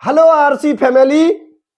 Hello RC family,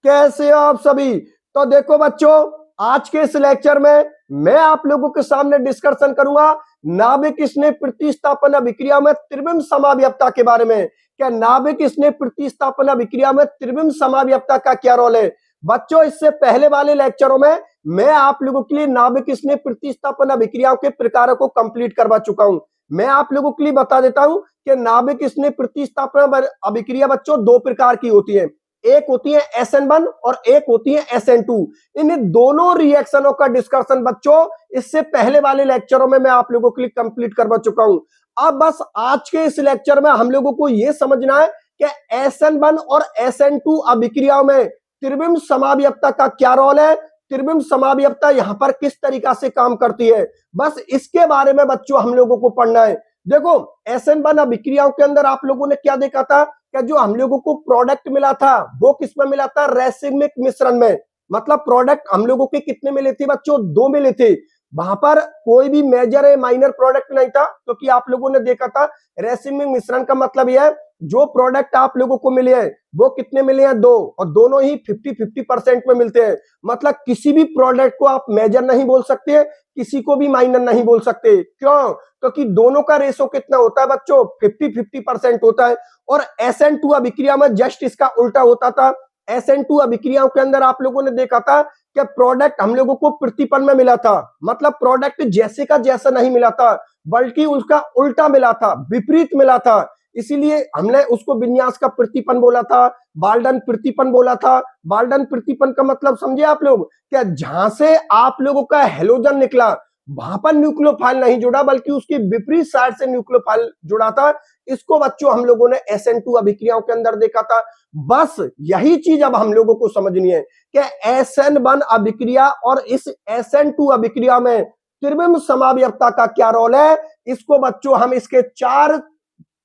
कैसे हो आप सभी। तो देखो बच्चों, आज के इस लेक्चर में मैं आप लोगों के सामने डिस्कशन करूंगा नाभिक स्नेह प्रतिस्थापन अभिक्रिया में त्रिविम समावयवता के बारे में। क्या नाभिक स्नेह प्रतिस्थापन अभिक्रिया में त्रिविम समावयवता का क्या रोल है। बच्चों, इससे पहले वाले लेक्चरों में मैं आप लोगों के लिए नाभिक स्नेह प्रतिस्थापन अभिक्रियाओं के प्रकारों को कंप्लीट करवा चुका हूं। मैं आप लोगों के लिए बता देता हूं कि नाभिक स्नेह प्रतिस्थापन अभिक्रिया बच्चों दो प्रकार की होती है। एक होती है SN1 और एक होती है SN2। इन दोनों रिएक्शनों का डिस्कशन बच्चों इससे पहले वाले लेक्चरों में मैं आप लोगों के लिए कंप्लीट करवा चुका हूं। अब बस आज के इस लेक्चर में हम लोगों को यह समझना है कि SN1 और SN2 अभिक्रियाओं में त्रिविम समावयवता का क्या रोल है, त्रिविम समावयवता यहां पर किस तरीका से काम करती है। बस इसके बारे में बच्चों हम लोगों को पढ़ना है। देखो, SN1 अभिक्रियाओं के अंदर आप लोगों ने क्या देखा था कि जो हम लोगों को प्रोडक्ट मिला था वो किसमें मिला था, रेसिमिक मिश्रण में। मतलब प्रोडक्ट हम लोगों के कितने मिले थे बच्चों, दो मिले थे। वहां पर कोई भी मेजर है माइनर प्रोडक्ट नहीं था, क्योंकि आप लोगों ने देखा था रेसिमिक मिश्रण का मतलब यह है जो प्रोडक्ट आप लोगों को मिले हैं वो कितने मिले हैं, दो, और दोनों ही 50-50% में मिलते हैं। मतलब किसी भी प्रोडक्ट को आप मेजर नहीं बोल सकते, किसी को भी माइनर नहीं बोल सकते। क्यों? क्योंकि दोनों का रेशो कितना होता है बच्चों, 50-50% होता है। और SN2 अभिक्रिया में जस्ट इसका उल्टा होता था। SN2 अभिक्रियाओं के अंदर आप लोगों ने देखा था कि प्रोडक्ट हम लोगों को प्रतिपन्न में मिला था। मतलब प्रोडक्ट जैसे का जैसा नहीं मिला था, बल्कि उसका उल्टा मिला था, विपरीत मिला था। इसीलिए हमने उसको विन्यास का प्रतिपन्न बोला था, बाल्डन प्रतिपन्न बोला था। बाल्डन प्रतिपन्न का मतलब समझे आप लोग, क्या जहां से आप लोगों का हेलोजन निकला वहां पर न्यूक्लियोफाइल नहीं जुड़ा, बल्कि उसकी विपरीत साइड से न्यूक्लियोफाइल जुड़ा था। इसको बच्चों हम लोगों ने SN2 अभिक्रियाओं के अंदर देखा था। बस यही चीज अब हम लोगों को समझनी है कि SN1 अभिक्रिया और इस SN2 अभिक्रिया में त्रिविम समावयवता का क्या रोल है। इसको बच्चों हम इसके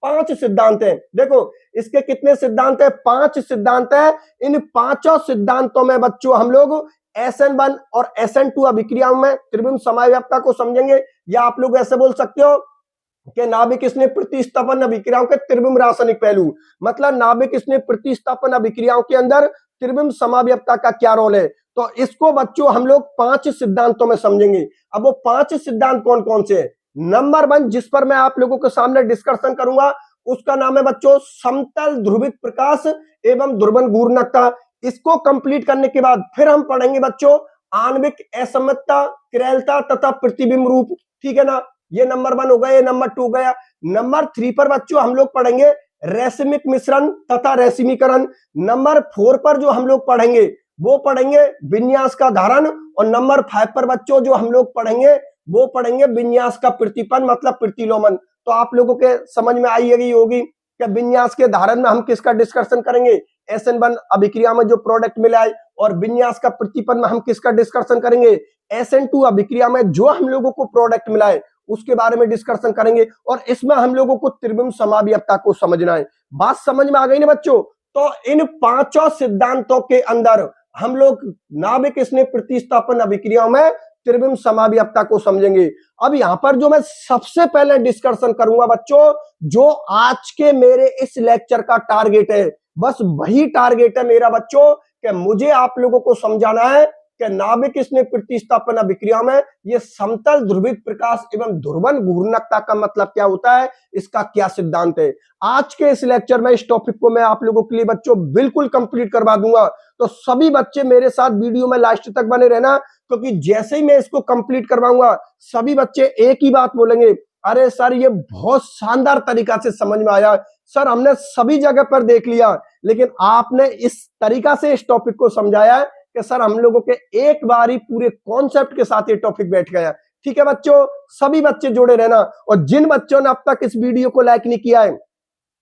पांच सिद्धांत हैं। देखो, इसके कितने सिद्धांत है, 5 सिद्धांत है। इन पांचों सिद्धांतों में बच्चों हम लोग SN1 और SN2 अभिक्रियाओं में त्रिविम समावयवता को समझेंगे। या आप लोग ऐसे बोल सकते हो कि नाभिक स्नेह प्रतिस्थापन अभिक्रियाओं के त्रिविम रासायनिक पहलू। मतलब नाभिक स्नेह प्रतिस्थापन अभिक्रियाओं के अंदर त्रिविम समावयवता का क्या रोल है। तो इसको बच्चों हम लोग 5 सिद्धांतों में समझेंगे। अब वो 5 सिद्धांत कौन कौन से हैं। नंबर 1 जिस पर मैं आप लोगों के सामने डिस्कशन करूंगा उसका नाम है बच्चों समतल ध्रुवित प्रकाश एवं ध्रुवन घूर्णकता। इसको कंप्लीट करने के बाद फिर हम पढ़ेंगे बच्चों आणविक असमता, किरैलता तथा प्रतिबिंब रूप। ठीक है ना, ये नंबर 1 हो गया, ये नंबर 2 गया। नंबर 3 पर बच्चों हम लोग पढ़ेंगे रेसिमिक मिश्रण तथा रेसिमीकरण। नंबर 4 पर जो हम लोग पढ़ेंगे वो पढ़ेंगे विन्यास का धारण। और नंबर 5 पर बच्चों जो हम लोग पढ़ेंगे वो पढ़ेंगे विन्यास का प्रतिपन्न, मतलब प्रतिलोमन। तो आप लोगों के समझ में आई गई होगी कि विन्यास के धारण में हम किसका डिस्कशन करेंगे, SN1 अभिक्रिया में जो प्रोडक्ट मिला है। और विन्यास का प्रतिपन्न में हम किसका डिस्कशन करेंगे, SN2 अभिक्रिया में जो हम लोगों को प्रोडक्ट मिला है उसके बारे में डिस्कशन करेंगे। और इसमें हम लोगों को त्रिविम समावयवता को समझना है। बात समझ में आ गई ना बच्चों। तो इन पांचों सिद्धांतों के अंदर हम लोग नाभिक स्नेह प्रतिस्थापन अभिक्रियाओं में त्रिविम समावयवता को समझेंगे। अब यहां पर जो मैं सबसे पहले डिस्कशन करूंगा बच्चों, जो आज के मेरे इस लेक्चर का टारगेट है, बस वही टारगेट है मेरा बच्चों, कि मुझे आप लोगों को समझाना है कि नाभिक स्नेह प्रतिस्थापन अभिक्रिया में ये समतल ध्रुवित प्रकाश एवं ध्रुवन घूर्णकता का मतलब क्या होता है, इसका क्या सिद्धांत है। आज के इस लेक्चर में इस टॉपिक को मैं आप लोगों के लिए बच्चों बिल्कुल कंप्लीट करवा दूंगा। तो सभी बच्चे मेरे साथ वीडियो में लास्ट तक बने रहना, क्योंकि जैसे ही मैं इसको कंप्लीट करवाऊंगा सभी बच्चे एक ही बात बोलेंगे, अरे सर ये बहुत शानदार तरीका से समझ में आया सर, हमने सभी जगह पर देख लिया लेकिन आपने इस तरीका से इस टॉपिक को समझाया है कि सर हम लोगों के एक बार ही पूरे कॉन्सेप्ट के साथ ये टॉपिक बैठ गया। ठीक है बच्चों, सभी बच्चे जुड़े रहना। और जिन बच्चों ने अब तक इस वीडियो को लाइक नहीं किया है,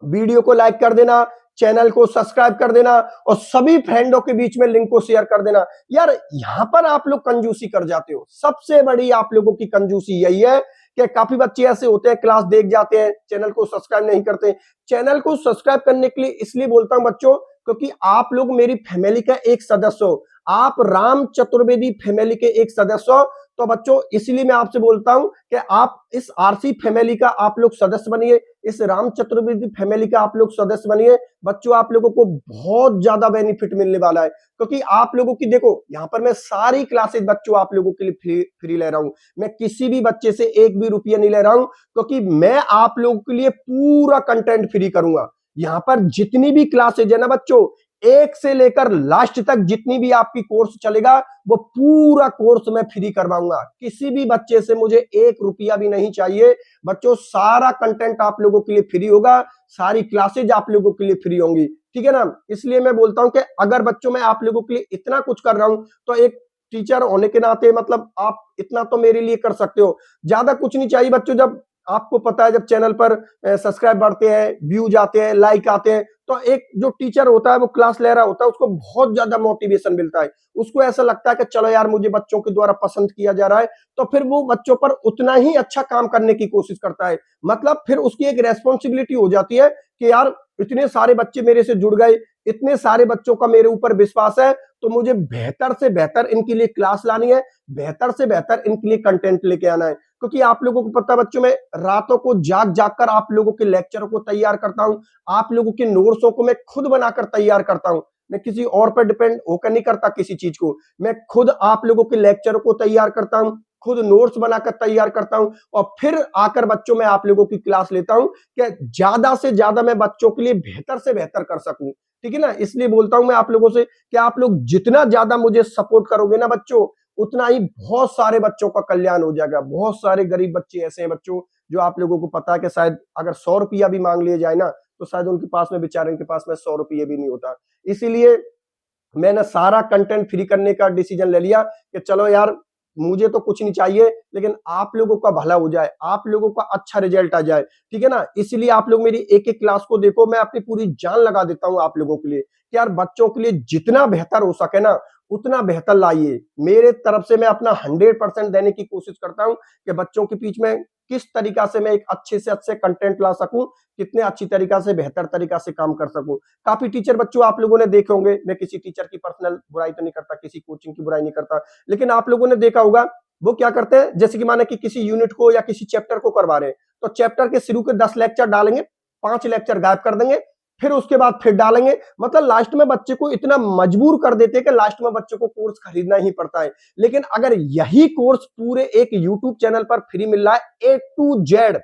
वीडियो को लाइक कर देना, चैनल को सब्सक्राइब कर देना और सभी फ्रेंडों के बीच में लिंक को शेयर कर देना। यार यहां पर आप लोग कंजूसी कर जाते हो। सबसे बड़ी आप लोगों की कंजूसी यही है कि काफी बच्चे ऐसे होते हैं क्लास देख जाते हैं, चैनल को सब्सक्राइब नहीं करते। चैनल को सब्सक्राइब करने के लिए इसलिए बोलता हूं बच्चों, क्योंकि आप लोग मेरी फैमिली का एक सदस्य हो, आप राम चतुर्वेदी फैमिली के एक सदस्य हो। तो बच्चों इसलिए मैं आपसे बोलता हूं कि आप इस आरसी फैमिली का आप लोग सदस्य बनिए, इस राम चतुर्वेदी फैमिली का आप लोग सदस्य बनिए। बच्चों आप लोगों को बहुत ज्यादा बेनिफिट मिलने वाला है, क्योंकि आप लोगों की देखो यहाँ पर मैं सारी क्लासेस बच्चों आप लोगों के लिए फ्री ले रहा हूं। मैं किसी भी बच्चे से एक भी रुपया नहीं ले रहा हूं, क्योंकि मैं आप लोगों के लिए पूरा कंटेंट फ्री करूंगा। यहाँ पर जितनी भी क्लासेज है ना बच्चों, एक से लेकर लास्ट तक जितनी भी आपकी कोर्स चलेगा वो पूरा कोर्स मैं फ्री करवाऊंगा। किसी भी बच्चे से मुझे एक रुपया भी नहीं चाहिए बच्चों, सारा कंटेंट आप लोगों के लिए फ्री होगा, सारी क्लासेज आप लोगों के लिए फ्री होंगी, ठीक है ना। इसलिए मैं बोलता हूं कि अगर बच्चों मैं आप लोगों के लिए इतना कुछ कर रहा हूं तो एक टीचर होने के नाते मतलब आप इतना तो मेरे लिए कर सकते हो। ज्यादा कुछ नहीं चाहिए बच्चों, जब आपको पता है जब चैनल पर सब्सक्राइब बढ़ते हैं, व्यूज आते हैं, लाइक आते हैं, तो एक जो टीचर होता है वो क्लास ले रहा होता है उसको बहुत ज्यादा मोटिवेशन मिलता है। उसको ऐसा लगता है कि चलो यार मुझे बच्चों के द्वारा पसंद किया जा रहा है, तो फिर वो बच्चों पर उतना ही अच्छा काम करने की कोशिश करता है। मतलब फिर उसकी एक रेस्पॉन्सिबिलिटी हो जाती है कि यार इतने सारे बच्चे मेरे से जुड़ गए, इतने सारे बच्चों का मेरे ऊपर विश्वास है, तो मुझे बेहतर से बेहतर इनके लिए क्लास लानी है, बेहतर से बेहतर इनके लिए कंटेंट लेके आना है। क्योंकि आप लोगों को पता बच्चों, मैं रातों को जाग जाग कर आप लोगों के लेक्चरों को तैयार करता हूं, आप लोगों के नोट्सों को मैं खुद बनाकर तैयार करता हूं। मैं किसी और पर डिपेंड होकर नहीं करता किसी चीज को, मैं खुद आप लोगों के लेक्चरों को तैयार करता हूं, खुद नोट्स बनाकर तैयार करता हूं, और फिर आकर बच्चों में आप लोगों की क्लास लेता हूं कि ज्यादा से ज्यादा मैं बच्चों के लिए बेहतर से बेहतर कर सकूं, ठीक है ना। इसलिए बोलता हूं मैं आप लोगों से कि आप लोग जितना ज्यादा मुझे सपोर्ट करोगे ना बच्चों, उतना ही बहुत सारे बच्चों का कल्याण हो जाएगा। बहुत सारे गरीब बच्चे ऐसे हैं बच्चों जो आप लोगों को पता है कि शायद अगर 100 रुपया भी मांग लिया जाए ना, तो शायद उनके पास में बेचारे के पास में 100 रुपये भी नहीं होता। इसीलिए मैंने सारा कंटेंट फ्री करने का डिसीजन ले लिया कि चलो यार मुझे तो कुछ नहीं चाहिए, लेकिन आप लोगों का भला हो जाए, आप लोगों का अच्छा रिजल्ट आ जाए, ठीक है ना। इसलिए आप लोग मेरी एक एक क्लास को देखो, मैं अपनी पूरी जान लगा देता हूं आप लोगों के लिए कि यार बच्चों के लिए जितना बेहतर हो सके ना उतना बेहतर लाइए। मेरे तरफ से मैं अपना 100% देने की कोशिश करता हूं कि बच्चों के बीच में किस तरीका से मैं एक अच्छे से अच्छे कंटेंट ला सकूं, कितने अच्छी तरीका से बेहतर तरीका से काम कर सकूं। काफी टीचर बच्चों आप लोगों ने देखे होंगे, मैं किसी टीचर की पर्सनल बुराई तो नहीं करता, किसी कोचिंग की बुराई नहीं करता, लेकिन आप लोगों ने देखा होगा वो क्या करते हैं, जैसे कि माने कि किसी यूनिट को या किसी चैप्टर को करवा रहे हैं, तो चैप्टर के शुरू के 10 लेक्चर डालेंगे, 5 लेक्चर गायब कर देंगे, फिर उसके बाद फिर डालेंगे। मतलब लास्ट में बच्चे को इतना मजबूर कर देते हैं कि लास्ट में बच्चे को कोर्स खरीदना ही पड़ता है। लेकिन अगर यही कोर्स पूरे एक यूट्यूब चैनल पर फ्री मिल रहा है A to Z,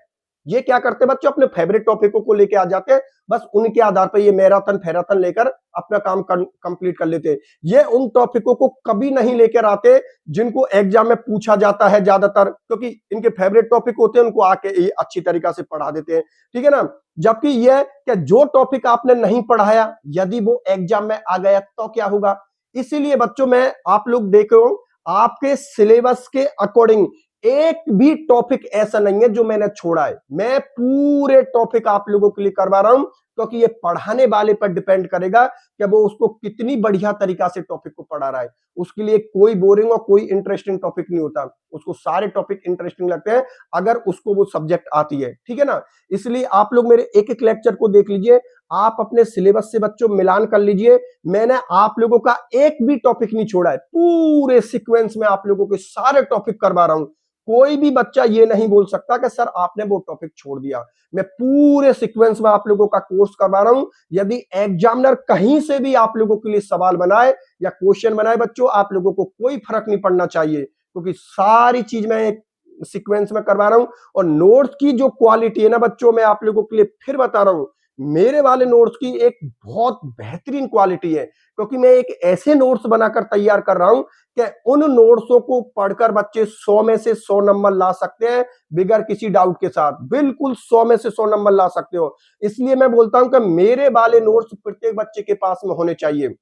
ये क्या करते हैं बच्चों, अपने फेवरेट टॉपिकों को लेके आ जाते हैं, बस उनके आधार पर ये मैराथन फेराथन लेकर अपना काम कंप्लीट कर लेते हैं। ये उन टॉपिकों को कभी नहीं लेकर आते जिनको एग्जाम में पूछा जाता है ज्यादातर, क्योंकि इनके फेवरेट टॉपिक होते हैं, उनको आके ये अच्छी तरीका से पढ़ा देते हैं, ठीक है ना। जबकि ये कि जो टॉपिक आपने नहीं पढ़ाया यदि वो एग्जाम में आ गया तो क्या होगा। इसीलिए बच्चों मैं आप लोग देखो, आपके सिलेबस के अकॉर्डिंग एक भी टॉपिक ऐसा नहीं है जो मैंने छोड़ा है। मैं पूरे टॉपिक आप लोगों के लिए करवा रहा हूं, क्योंकि ये पढ़ाने वाले पर डिपेंड करेगा कि वो उसको कितनी बढ़िया तरीका से टॉपिक को पढ़ा रहा है। उसके लिए कोई बोरिंग और कोई इंटरेस्टिंग टॉपिक नहीं होता, उसको सारे टॉपिक इंटरेस्टिंग लगते हैं अगर उसको वो सब्जेक्ट आती है, ठीक है ना। इसलिए आप लोग मेरे एक एक लेक्चर को देख लीजिए, आप अपने सिलेबस से बच्चों मिलान कर लीजिए। मैंने आप लोगों का एक भी टॉपिक नहीं छोड़ा है, पूरे सीक्वेंस में आप लोगों के सारे टॉपिक करवा रहा हूं। कोई भी बच्चा ये नहीं बोल सकता कि सर आपने वो टॉपिक छोड़ दिया। मैं पूरे सीक्वेंस में आप लोगों का कोर्स करवा रहा हूं। यदि एग्जामिनर कहीं से भी आप लोगों के लिए सवाल बनाए या क्वेश्चन बनाए बच्चों, आप लोगों को कोई फर्क नहीं पड़ना चाहिए, क्योंकि सारी चीज मैं एक सीक्वेंस में करवा रहा हूं। और नोट्स की जो क्वालिटी है ना बच्चों, मैं आप लोगों के लिए फिर बता रहा हूं, मेरे वाले नोट्स की एक बहुत बेहतरीन क्वालिटी है, क्योंकि मैं एक ऐसे नोट्स बनाकर तैयार कर रहा हूं कि उन नोट्सों को पढ़कर बच्चे 100 में से 100 नंबर ला सकते हैं बिगर किसी डाउट के साथ। बिल्कुल 100 में से 100 नंबर ला सकते हो। इसलिए मैं बोलता हूं कि मेरे वाले नोट्स प्रत्येक बच्चे के पास में होने चाहिए।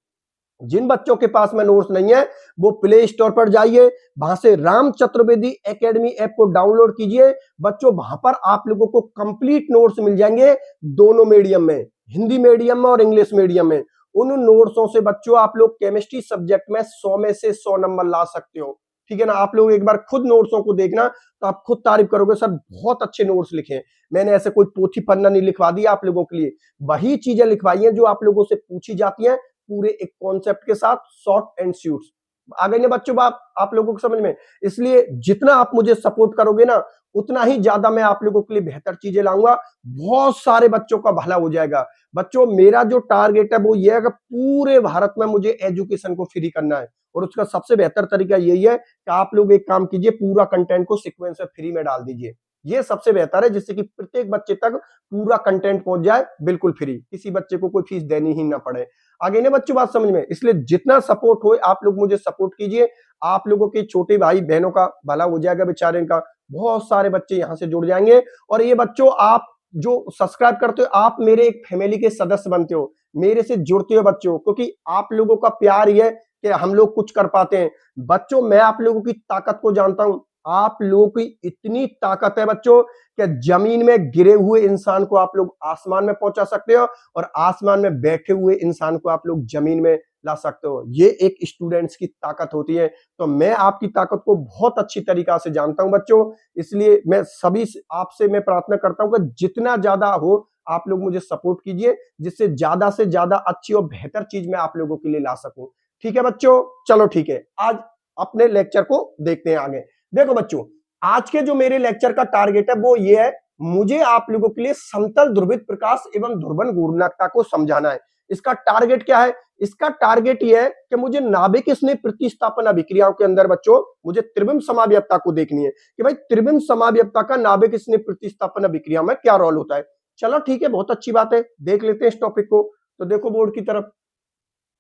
जिन बच्चों के पास में नोट्स नहीं है वो प्ले स्टोर पर जाइए, वहां से राम चतुर्वेदी एकेडमी ऐप को डाउनलोड कीजिए। बच्चों वहां पर आप लोगों को कंप्लीट नोट्स मिल जाएंगे, दोनों मीडियम में, हिंदी मीडियम में और इंग्लिश मीडियम में। उन नोट्सों से बच्चों आप लोग केमिस्ट्री सब्जेक्ट में 100 में से 100 नंबर ला सकते हो, ठीक है ना। आप लोग एक बार खुद नोट्सों को देखना तो आप खुद तारीफ करोगे, सर बहुत अच्छे नोट्स लिखे। मैंने ऐसे कोई पोथी पन्ना नहीं लिखवा दिया आप लोगों के लिए, वही चीजें लिखवाई हैं जो आप लोगों से पूछी जाती हैं, पूरे एक कॉन्सेप्ट के साथ, शॉर्ट एंड स्वीट। आ गई ना बच्चों बात आप लोगों को समझ में। इसलिए जितना आप मुझे सपोर्ट करोगे ना उतना ही ज्यादा मैं आप लोगों के लिए बेहतर चीजें लाऊंगा, बहुत सारे बच्चों का भला हो जाएगा। बच्चों मेरा जो टारगेट है वो ये है कि पूरे भारत में मुझे एजुकेशन को फ्री करना है, और उसका सबसे बेहतर तरीका यही है कि आप लोग एक काम कीजिए, पूरा कंटेंट को सीक्वेंस में फ्री में डाल दीजिए। ये सबसे बेहतर है, जिससे कि प्रत्येक बच्चे तक पूरा कंटेंट पहुंच जाए बिल्कुल फ्री, किसी बच्चे को कोई फीस देनी ही ना पड़े। आगे ने बच्चों बात समझ में। इसलिए जितना सपोर्ट हो आप लोग मुझे सपोर्ट कीजिए, आप लोगों के छोटे भाई बहनों का भला हो जाएगा बेचारे का, बहुत सारे बच्चे यहां से जुड़ जाएंगे। और ये बच्चों आप जो सब्सक्राइब करते हो आप मेरे एक फैमिली के सदस्य बनते हो, मेरे से जुड़ते हो बच्चों, क्योंकि आप लोगों का प्यार ही है कि हम लोग कुछ कर पाते हैं। बच्चों मैं आप लोगों की ताकत को जानता हूं, आप लोगों की इतनी ताकत है बच्चों कि जमीन में गिरे हुए इंसान को आप लोग आसमान में पहुंचा सकते हो, और आसमान में बैठे हुए इंसान को आप लोग जमीन में ला सकते हो। ये एक स्टूडेंट्स की ताकत होती है। तो मैं आपकी ताकत को बहुत अच्छी तरीका से जानता हूं बच्चों, इसलिए मैं सभी आपसे मैं प्रार्थना करता हूं कि जितना ज्यादा हो आप लोग मुझे सपोर्ट कीजिए, जिससे ज्यादा से ज्यादा अच्छी और बेहतर चीज मैं आप लोगों के लिए ला सकूं। ठीक है बच्चों, चलो ठीक है, आज अपने लेक्चर को देखते हैं आगे। देखो बच्चों आज के जो मेरे लेक्चर का टारगेट है वो ये है, मुझे आप लोगों के लिए समतल ध्रुवित प्रकाश एवं ध्रुवन घूर्णकता को समझाना है। इसका टारगेट क्या है? इसका टारगेट यह है कि मुझे नाभिक स्नेह प्रतिस्थापन अभिक्रियाओं के अंदर बच्चों मुझे त्रिविम समावयवता को देखनी है कि भाई त्रिविम समावयवता का नाभिक स्नेह प्रतिस्थापन अभिक्रिया में क्या रोल होता है। चलो ठीक है, बहुत अच्छी बात है, देख लेते हैं इस टॉपिक को। तो देखो बोर्ड की तरफ,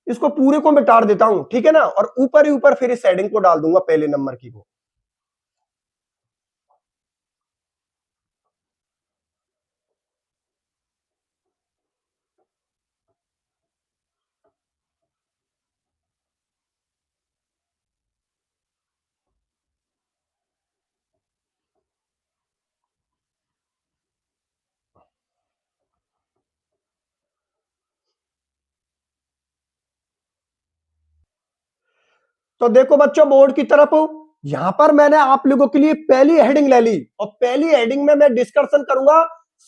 इसको पूरे को मिटा देता हूं, ठीक है ना, और ऊपर ही ऊपर फिर इस हेडिंग को डाल दूंगा पहले नंबर की को। तो देखो बच्चों बोर्ड की तरफ, यहां पर मैंने आप लोगों के लिए पहली हेडिंग ले ली, और पहली हेडिंग में मैं डिस्कशन करूंगा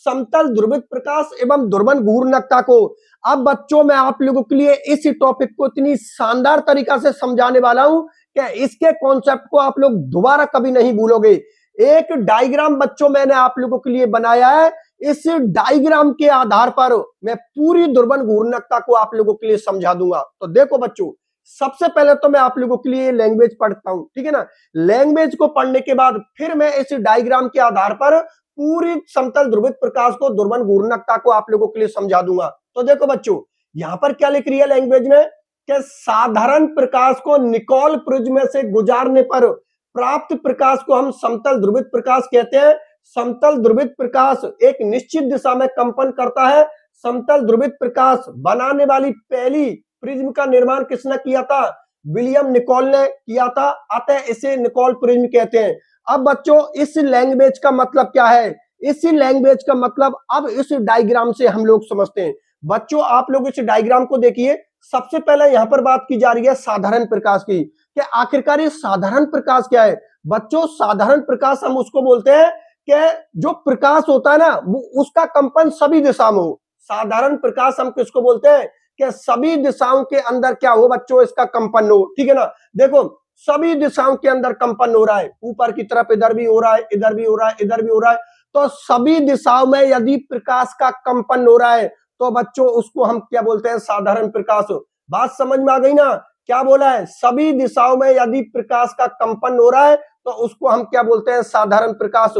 समतल ध्रुवित प्रकाश एवं ध्रुवन घूर्णकता को। अब बच्चों मैं आप लोगों के लिए इस टॉपिक को इतनी शानदार तरीका से समझाने वाला हूं कि इसके कॉन्सेप्ट को आप लोग दोबारा कभी नहीं भूलोगे। एक डायग्राम बच्चों मैंने आप लोगों के लिए बनाया है, इस डायग्राम के आधार पर मैं पूरी ध्रुवन घूर्णकता को आप लोगों के लिए समझा दूंगा। तो देखो बच्चों सबसे पहले तो मैं आप लोगों के लिए लैंग्वेज पढ़ता हूं, ठीक है ना। लैंग्वेज को पढ़ने के बाद फिर मैं इस डायग्राम के आधार पर पूरी समतल ध्रुवित प्रकाश को ध्रुवन घूर्णकता को आप लोगों के लिए समझा दूंगा। तो देखो बच्चों यहां पर क्या लिख रही है लैंग्वेज में कि साधारण प्रकाश को निकोल प्रिज्म से गुजारने पर प्राप्त प्रकाश को हम समतल ध्रुवित प्रकाश कहते हैं। समतल ध्रुवित प्रकाश एक निश्चित दिशा में कंपन करता है। समतल ध्रुवित प्रकाश बनाने वाली पहली प्रिज्म का निर्माण किसने किया था? विलियम निकोल ने किया था, अतः इसे निकोल प्रिज्म कहते हैं। अब बच्चों इस लैंग्वेज का मतलब क्या है? इस लैंग्वेज का मतलब अब इस डायग्राम से हम लोग समझते हैं। बच्चों आप लोग इस डायग्राम को देखिए, सबसे पहले यहां पर बात की जा रही है साधारण प्रकाश की, कि आखिरकार ये साधारण प्रकाश क्या है। बच्चों साधारण प्रकाश हम उसको बोलते हैं कि जो प्रकाश होता है ना वो उसका कंपन सभी दिशा में हो। साधारण प्रकाश हम किसको बोलते हैं कि सभी दिशाओं के अंदर क्या हो बच्चों, इसका कंपन हो, ठीक है ना। देखो सभी दिशाओं के अंदर कंपन हो रहा है, ऊपर की तरफ इधर भी हो रहा है, इधर भी हो रहा है, इधर भी हो रहा है। तो सभी दिशाओं में यदि प्रकाश का कंपन हो रहा है तो बच्चों उसको हम क्या बोलते हैं? साधारण प्रकाश। बात समझ में आ गई ना? क्या बोला है? सभी दिशाओं में यदि प्रकाश का कंपन हो रहा है तो उसको हम क्या बोलते हैं? साधारण प्रकाश।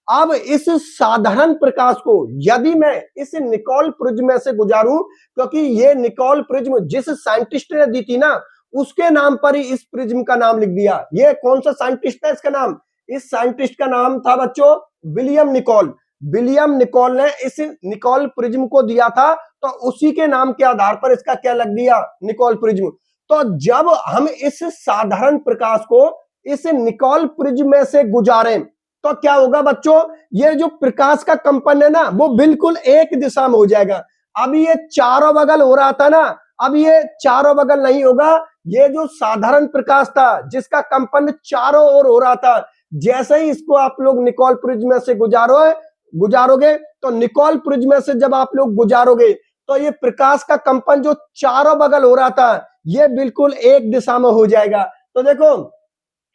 अब इस साधारण प्रकाश को यदि मैं इस निकोल प्रिज्म से गुजारूं, क्योंकि ये निकोल प्रिज्म जिस साइंटिस्ट ने दी थी ना उसके नाम पर ही इस प्रिज्म का नाम लिख दिया। ये कौन सा साइंटिस्ट है? इसका नाम, इस साइंटिस्ट का नाम था बच्चों विलियम निकोल। विलियम निकोल ने इस निकोल प्रिज्म को दिया था, तो उसी के नाम के आधार पर इसका क्या लग दिया? Nicol prism. तो जब हम इस साधारण प्रकाश को इस निकोल प्रिज्म से गुजारें तो क्या होगा बच्चों? ये जो प्रकाश का कंपन है ना वो बिल्कुल एक दिशा में हो जाएगा। अब ये चारों बगल हो रहा था ना, अब ये चारों बगल नहीं होगा। ये जो साधारण प्रकाश था जिसका कंपन चारों ओर हो रहा था, जैसे ही इसको आप लोग निकोल प्रिज्म से गुजारोगे तो निकोल प्रिज्म से जब आप लोग गुजारोगे तो ये प्रकाश का कंपन जो चारों बगल हो रहा था ये बिल्कुल एक दिशा में हो जाएगा। तो देखो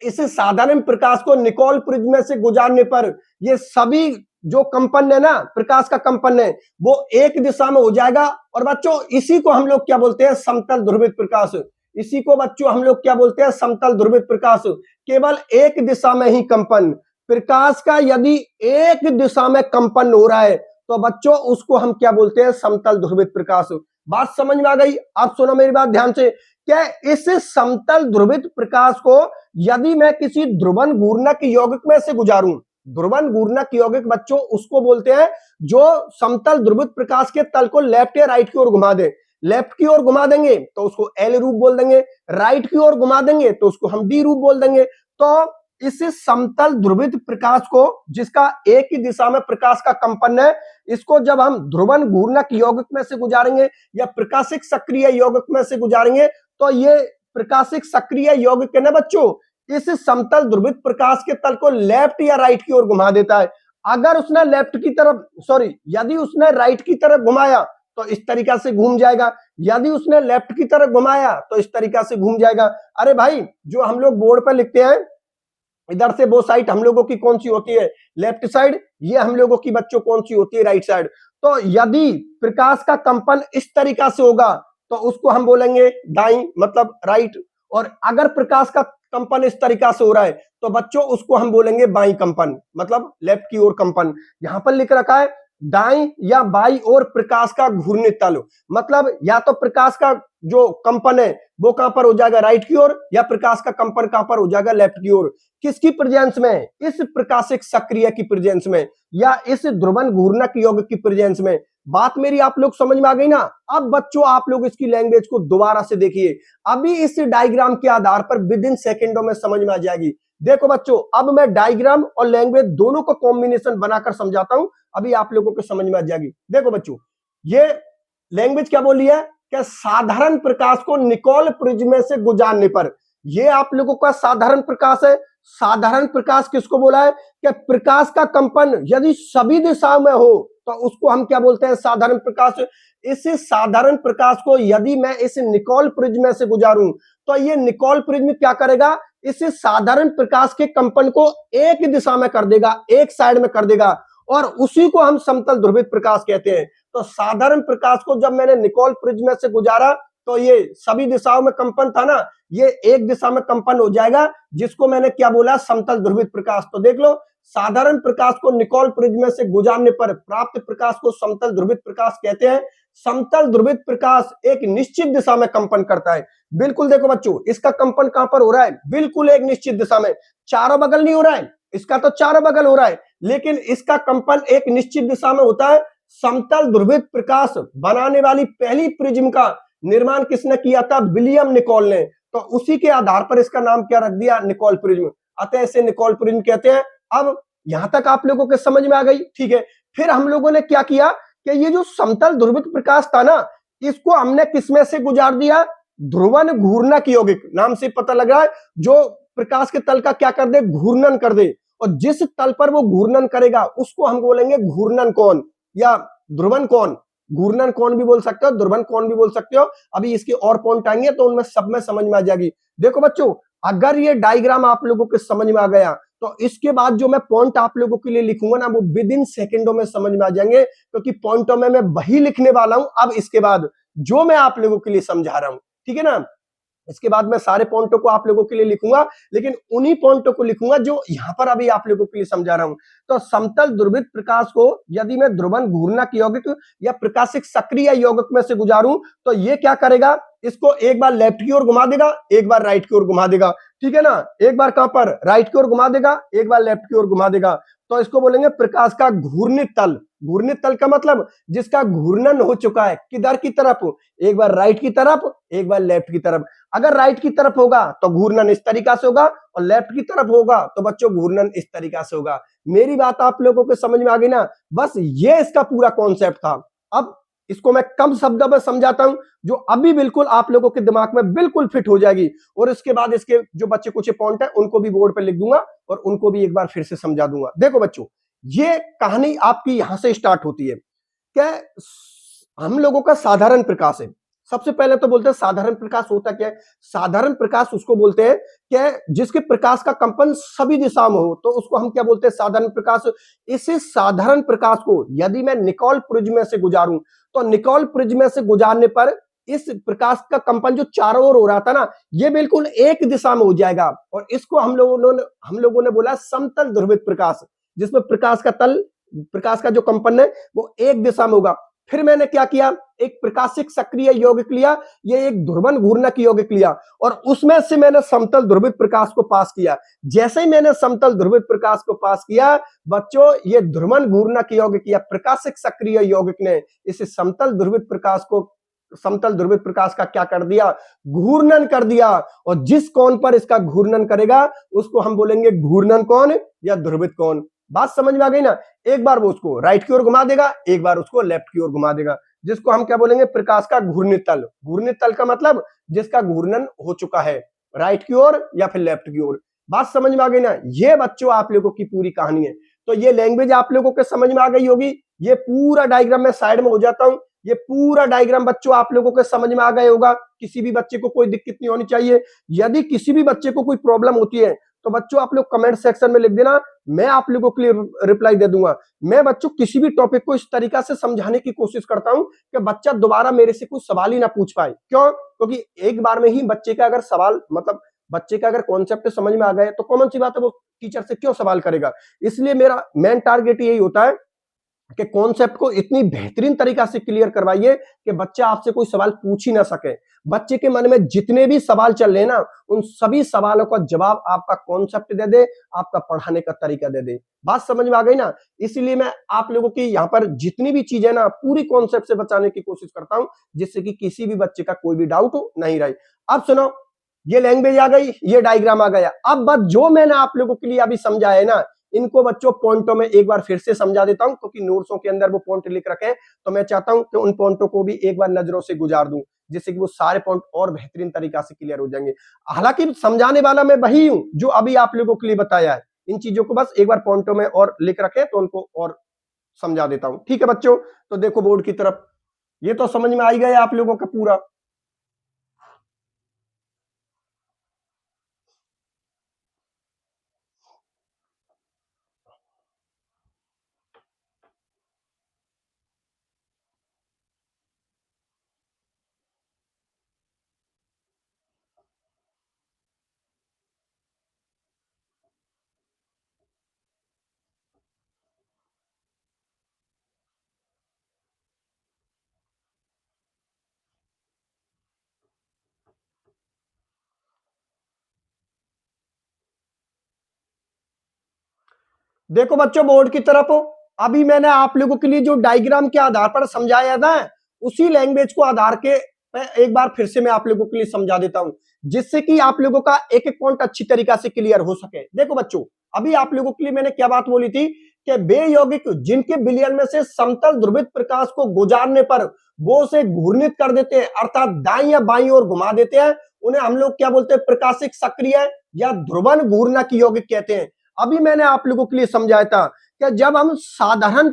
इस साधारण प्रकाश को निकोल प्रिज्म से गुजारने पर ये सभी जो कंपन है ना, प्रकाश का कंपन है, वो एक दिशा में हो जाएगा। और बच्चों इसी को हम लोग क्या बोलते हैं, समतल ध्रुवित प्रकाश। इसी को बच्चों हम लोग क्या बोलते हैं, समतल ध्रुवित प्रकाश। केवल एक दिशा में ही कंपन, प्रकाश का यदि एक दिशा में कंपन हो रहा है तो बच्चों उसको हम क्या बोलते हैं, समतल ध्रुवित प्रकाश। बात समझ में आ गई? आप सुनो मेरी बात ध्यान से। क्या इस समतल ध्रुवित प्रकाश को यदि मैं किसी ध्रुवन घूर्णक यौगिक में से गुजारूं, ध्रुवन घूर्णक यौगिक बच्चों उसको बोलते हैं जो समतल ध्रुवित प्रकाश के तल को लेफ्ट या राइट की ओर घुमा दे। लेफ्ट की ओर घुमा देंगे तो उसको एल रूप बोल देंगे, राइट की ओर घुमा देंगे तो उसको हम डी रूप बोल देंगे। तो इस समतल ध्रुवित प्रकाश को, जिसका एक ही दिशा में प्रकाश का कंपन है, इसको जब हम ध्रुवन घूर्णक यौगिक में से गुजारेंगे या प्रकाशिक सक्रिय यौगिक में से गुजारेंगे तो ये प्रकाशिक सक्रिय यौगिक है ना बच्चों, इस समतल ध्रुवित प्रकाश के तल को लेफ्ट या राइट की ओर घुमा देता है। अगर उसने लेफ्ट की तरफ, सॉरी, यदि उसने राइट की तरफ घुमाया तो इस तरीका से घूम जाएगा, यदि उसने लेफ्ट की तरफ घुमाया तो इस तरीका से घूम जाएगा। अरे भाई, जो हम लोग बोर्ड पर लिखते हैं, इधर से वो साइड हम लोगों की कौन सी होती है, लेफ्ट साइड, ये हम लोगों की बच्चों कौन सी होती है, राइट साइड। तो यदि प्रकाश का कंपन इस तरीका से होगा तो उसको हम बोलेंगे दाई, मतलब राइट। और अगर प्रकाश का कंपन इस तरीका से हो रहा है तो बच्चों उसको हम बोलेंगे बाई कंपन, मतलब लेफ्ट की ओर कंपन। यहां पर लिख रखा है दाई या बाई ओर प्रकाश का घूर्णित तल, मतलब या तो प्रकाश का जो कंपन है वो कहां पर हो जाएगा, राइट की ओर, या प्रकाश का कंपन कहां पर हो जाएगा, लेफ्ट की ओर। किसकी प्रेजेंस में, इस प्रकाशिक सक्रिय की प्रेजेंस में या इस ध्रुवन घूर्णक यौगिक की प्रेजेंस में। बात मेरी आप लोग समझ में आ गई ना? अब बच्चों आप लोग इसकी लैंग्वेज को दोबारा से देखिए, अभी इस डायग्राम के आधार पर विद इन सेकेंडों में समझ में आ जाएगी। देखो बच्चों, अब मैं डायग्राम और लैंग्वेज दोनों को कॉम्बिनेशन बनाकर समझाता हूं, अभी आप लोगों को समझ में आ जाएगी। देखो बच्चों, ये लैंग्वेज क्या बोली है, क्या साधारण प्रकाश को निकोल प्रिज्म से गुजारने पर, ये आप लोगों का साधारण प्रकाश है। साधारण प्रकाश किसको बोला है, कि प्रकाश का कंपन यदि सभी दिशाओं में हो तो उसको हम क्या बोलते हैं, साधारण प्रकाश। इस साधारण प्रकाश को यदि मैं इस निकोल प्रिज्म से गुजारूं तो ये निकोल प्रिज्म क्या करेगा, इस साधारण प्रकाश के कंपन को एक दिशा में कर देगा, एक साइड में कर देगा, और उसी को हम समतल ध्रुवित प्रकाश कहते हैं। तो साधारण प्रकाश को जब मैंने निकोल प्रिज्म से गुजारा तो ये सभी दिशाओं में कंपन था ना, ये एक दिशा में कंपन हो जाएगा, जिसको मैंने क्या बोला, समतल ध्रुवित प्रकाश। तो देख लो, साधारण प्रकाश को निकोल प्रिज्म से गुजारने पर प्राप्त प्रकाश को समतल ध्रुवित प्रकाश कहते हैं। समतल ध्रुवित प्रकाश एक निश्चित दिशा में कंपन करता है। बिल्कुल देखो बच्चों, इसका कंपन कहां पर हो रहा है, बिल्कुल एक निश्चित दिशा में, चारों बगल नहीं हो रहा है, इसका तो चारों बगल हो रहा है, लेकिन इसका कंपन एक निश्चित दिशा में होता है। समतल ध्रुवित प्रकाश बनाने वाली पहली प्रिज्म का निर्माण किसने किया था, विलियम निकोल ने। तो उसी के आधार पर इसका नाम क्या रख दिया, निकोल प्रिज्म। अतः इसे निकोल प्रिज्म कहते हैं। अब यहां तक आप लोगों के समझ में आ गई, ठीक है। फिर हम लोगों ने क्या किया कि ये जो समतल ध्रुवित प्रकाश था ना, इसको हमने किसमें से गुजार दिया, ध्रुवन घूर्णक यौगिक, नाम से पता लग रहा है, जो प्रकाश के तल का क्या कर दे, घूर्णन कर दे। और जिस तल पर वो घूर्णन करेगा उसको हम बोलेंगे घूर्णन कोण या ध्रुवन कोण। घूर्णन कोण भी बोल सकते हो, ध्रुवन कोण भी बोल सकते हो। अभी इसके और पॉइंट आएंगे तो उनमें सब में समझ में आ जाएगी। देखो बच्चों, अगर ये डायग्राम आप लोगों के समझ में आ गया तो इसके बाद जो मैं पॉइंट आप लोगों के लिए लिखूंगा ना, वो विद इन सेकेंडों में समझ में आ जाएंगे, क्योंकि पॉइंटों में मैं वही लिखने वाला हूं अब इसके बाद जो मैं आप लोगों के लिए समझा रहा हूं, ठीक है ना। इसके बाद मैं सारे पॉइंटों को आप लोगों के लिए लिखूंगा, लेकिन उन्हीं पॉइंटों को लिखूंगा जो यहां पर अभी आप लोगों के लिए समझा रहा हूं। तो समतल ध्रुवित प्रकाश को यदि मैं ध्रुवन घूर्णक यौगिक या प्रकाशिक सक्रिय यौगिक में से गुजारूं तो ये क्या करेगा, इसको एक बार लेफ्ट की ओर घुमा देगा, एक बार राइट की ओर घुमा देगा, ठीक है ना। एक बार कहां पर, राइट की ओर घुमा देगा, एक बार लेफ्ट की ओर घुमा देगा। तो इसको बोलेंगे प्रकाश का घूर्णित तल। घूर्णित तल का मतलब जिसका घूर्णन हो चुका है, किधर की तरफ, एक बार राइट की तरफ, एक बार लेफ्ट की तरफ। अगर राइट की तरफ होगा तो घूर्णन इस तरीका से होगा, और लेफ्ट की तरफ होगा तो बच्चों घूर्णन इस तरीका से होगा। मेरी बात आप लोगों को समझ में आ गई ना? बस ये इसका पूरा कॉन्सेप्ट था। अब इसको मैं कम शब्दों में समझाता हूं जो अभी बिल्कुल आप लोगों के दिमाग में बिल्कुल फिट हो जाएगी, और इसके बाद इसके जो बच्चे कुछ पॉइंट है उनको भी बोर्ड पे लिख दूंगा और उनको भी एक बार फिर से समझा दूंगा। देखो बच्चों, ये कहानी आपकी यहां से स्टार्ट होती है। क्या हम लोगों का साधारण प्रकाश है, सबसे पहले तो बोलते हैं साधारण प्रकाश होता क्या है। साधारण प्रकाश उसको बोलते हैं कि जिसके प्रकाश का कंपन सभी दिशा में हो, तो उसको हम क्या बोलते हैं, साधारण प्रकाश। इसी साधारण प्रकाश को यदि मैं निकोल प्रिज्म से गुजारूं, तो निकोल प्रिज्म से गुजारने पर इस प्रकाश का कंपन जो चारों ओर हो रहा था ना, ये बिल्कुल एक दिशा में हो जाएगा। और इसको हम लोगों ने बोला समतल ध्रुवित प्रकाश, जिसमें प्रकाश का जो कंपन है वो एक दिशा में होगा। फिर मैंने क्या किया, एक प्रकाशिक सक्रिय यौगिक लिया, ये एक ध्रुवन घूर्णक यौगिक लिया, और उसमें से मैंने समतल ध्रुवित प्रकाश को पास किया। जैसे ही मैंने समतल ध्रुवित प्रकाश को पास किया बच्चों, ये ध्रुवन घूर्णक यौगिक या प्रकाशिक सक्रिय यौगिक ने इस समतल ध्रुवित प्रकाश का क्या कर दिया, घूर्णन कर दिया। और जिस कोण पर इसका घूर्णन करेगा उसको हम बोलेंगे घूर्णन कोण या ध्रुवित कोण। बात समझ में आ गई ना। एक बार वो उसको राइट की ओर घुमा देगा, एक बार उसको लेफ्ट की ओर घुमा देगा, जिसको हम क्या बोलेंगे, प्रकाश का घूर्णित तल। घूर्णित तल का मतलब जिसका घूर्णन हो चुका है राइट की ओर या फिर लेफ्ट की ओर। बात समझ में आ गई ना। ये बच्चों आप लोगों की पूरी कहानी है। तो ये लैंग्वेज आप लोगों के समझ में आ गई होगी। ये पूरा डायग्राम मैं साइड में हो जाता हूं। ये पूरा डायग्राम बच्चों आप लोगों के समझ में आ गया होगा। किसी भी बच्चे को कोई दिक्कत नहीं होनी चाहिए। यदि किसी भी बच्चे को कोई प्रॉब्लम होती है तो बच्चों आप लोग कमेंट सेक्शन में लिख देना, मैं आप लोगों के लिए रिप्लाई दे दूंगा। मैं बच्चों किसी भी टॉपिक को इस तरीका से समझाने की कोशिश करता हूं कि बच्चा दोबारा मेरे से कोई सवाल ही ना पूछ पाए। क्यों? क्योंकि एक बार में ही बच्चे का अगर सवाल मतलब बच्चे का अगर कॉन्सेप्ट समझ में आ गया तो कॉमन सी बात है, वो टीचर से क्यों सवाल करेगा। इसलिए मेरा मेन टारगेट यही होता है कि कॉन्सेप्ट को इतनी बेहतरीन तरीका से क्लियर करवाइए कि बच्चा आपसे कोई सवाल पूछ ही ना सके। बच्चे के मन में जितने भी सवाल चल रहे हैं ना, उन सभी सवालों का जवाब आपका कॉन्सेप्ट दे दे, आपका पढ़ाने का तरीका दे दे। बात समझ में आ गई ना। इसलिए मैं आप लोगों की यहाँ पर जितनी भी चीजें ना पूरी कॉन्सेप्ट से बताने की कोशिश करता हूं, जिससे कि किसी भी बच्चे का कोई भी डाउट नहीं रहे। अब सुनो, ये लैंग्वेज आ गई, ये डायग्राम आ गया। अब बस जो मैंने आप लोगों के लिए अभी समझाया है ना, इनको बच्चों पॉइंटों में एक बार फिर से समझा देता हूं, क्योंकि नोट्सों के अंदर वो पॉइंट लिख रखे हैं। तो मैं चाहता हूं कि उन पॉइंटों को भी एक बार नजरों से गुजार दूं, जिससे कि वो सारे पॉइंट और बेहतरीन तरीका से क्लियर हो जाएंगे। हालांकि समझाने वाला मैं वही हूं जो अभी आप लोगों के लिए बताया है। इन चीजों को बस एक बार पॉइंटों में और लिख रखे तो उनको और समझा देता हूं। ठीक है बच्चों, तो देखो बोर्ड की तरफ, ये तो समझ में आ ही गया आप लोगों का पूरा। देखो बच्चों बोर्ड की तरफ, अभी मैंने आप लोगों के लिए जो डायग्राम के आधार पर समझाया था, उसी लैंग्वेज को आधार के एक बार फिर से मैं आप लोगों के लिए समझा देता हूं, जिससे कि आप लोगों का एक एक पॉइंट अच्छी तरीका से क्लियर हो सके। देखो बच्चों, अभी आप लोगों के लिए मैंने क्या बात बोली थी कि वे यौगिक जिनके विलयन में से समतल ध्रुवित प्रकाश को गुजारने पर वो उसे घूर्णित कर देते हैं, अर्थात दाईं या बाईं ओर घुमा देते हैं, उन्हें हम लोग क्या बोलते हैं, प्रकाशिक सक्रिय या ध्रुवन घूर्णक यौगिक कहते हैं। अभी मैंने आप लोगों के लिए समझाया था कि जब हम साधारण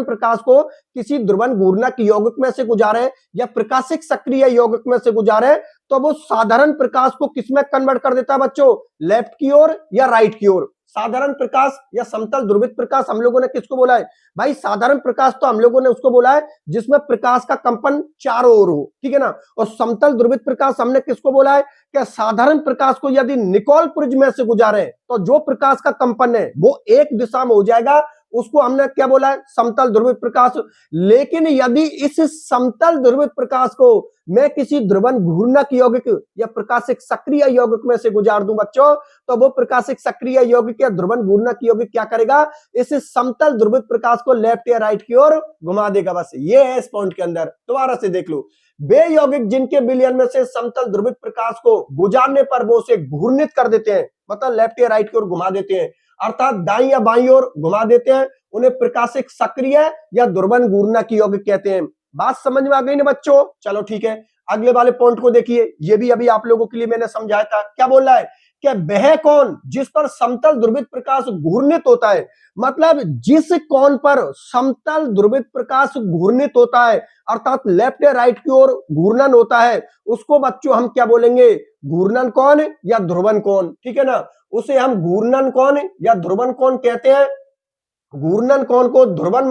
प्रकाश को किसी ध्रुवन घूर्णक यौगिक में से गुजारे या प्रकाशिक सक्रिय यौगिक में से गुजारे, तो वो साधारण प्रकाश को किसमें कन्वर्ट कर देता है बच्चों, लेफ्ट की ओर या राइट की ओर। साधारण प्रकाश या समतल ध्रुवित प्रकाश हम लोगों ने किसको बोला है भाई? साधारण प्रकाश तो हम लोगों ने उसको बोला है जिसमें प्रकाश का कंपन चारों ओर हो, ठीक है ना। और समतल ध्रुवित प्रकाश हमने किसको बोला है कि साधारण प्रकाश को यदि निकोल प्रिज्म से गुजारे तो जो प्रकाश का कंपन है वो एक दिशा में हो जाएगा, उसको हमने क्या बोला है, समतल ध्रुवित प्रकाश। लेकिन यदि इस समतल ध्रुवित प्रकाश को मैं किसी ध्रुवन घूर्णक यौगिक या प्रकाशिक सक्रिय यौगिक में से गुजार दूं बच्चों, तो वो प्रकाशिक सक्रिय यौगिक या ध्रुवन घूर्णक यौगिक क्या करेगा, इस समतल ध्रुवित प्रकाश को लेफ्ट या राइट की ओर घुमा देगा। बस ये है इस पॉइंट के अंदर। दोबारा से देख लो, वे यौगिक जिनके विलयन में से समतल ध्रुवित प्रकाश को गुजारने पर वो उसे घूर्णित कर देते हैं, मतलब लेफ्ट या राइट की ओर घुमा देते हैं, अर्थात दाईं या बाईं ओर घुमा देते हैं, उन्हें प्रकाशिक सक्रिय या ध्रुवन घूर्णक यौगिक कहते हैं। बात समझ में आ गई ना बच्चों? चलो ठीक है, अगले वाले पॉइंट को देखिए। ये भी अभी आप लोगों के लिए मैंने समझाया था। क्या बोल रहा है कि वह कौन जिस पर समतल ध्रुवित प्रकाश घूर्णित होता है, मतलब जिस कोण पर समतल ध्रुवित प्रकाश घूर्णित होता है अर्थात लेफ्ट या राइट की ओर घूर्णन होता है, उसको बच्चों हम क्या बोलेंगे, घूर्णन कोण या ध्रुवन कोण, ठीक है ना। उसे हम घूर्णन कोण या ध्रुवन कोण कहते हैं। घूर्णन कोण को ध्रुवन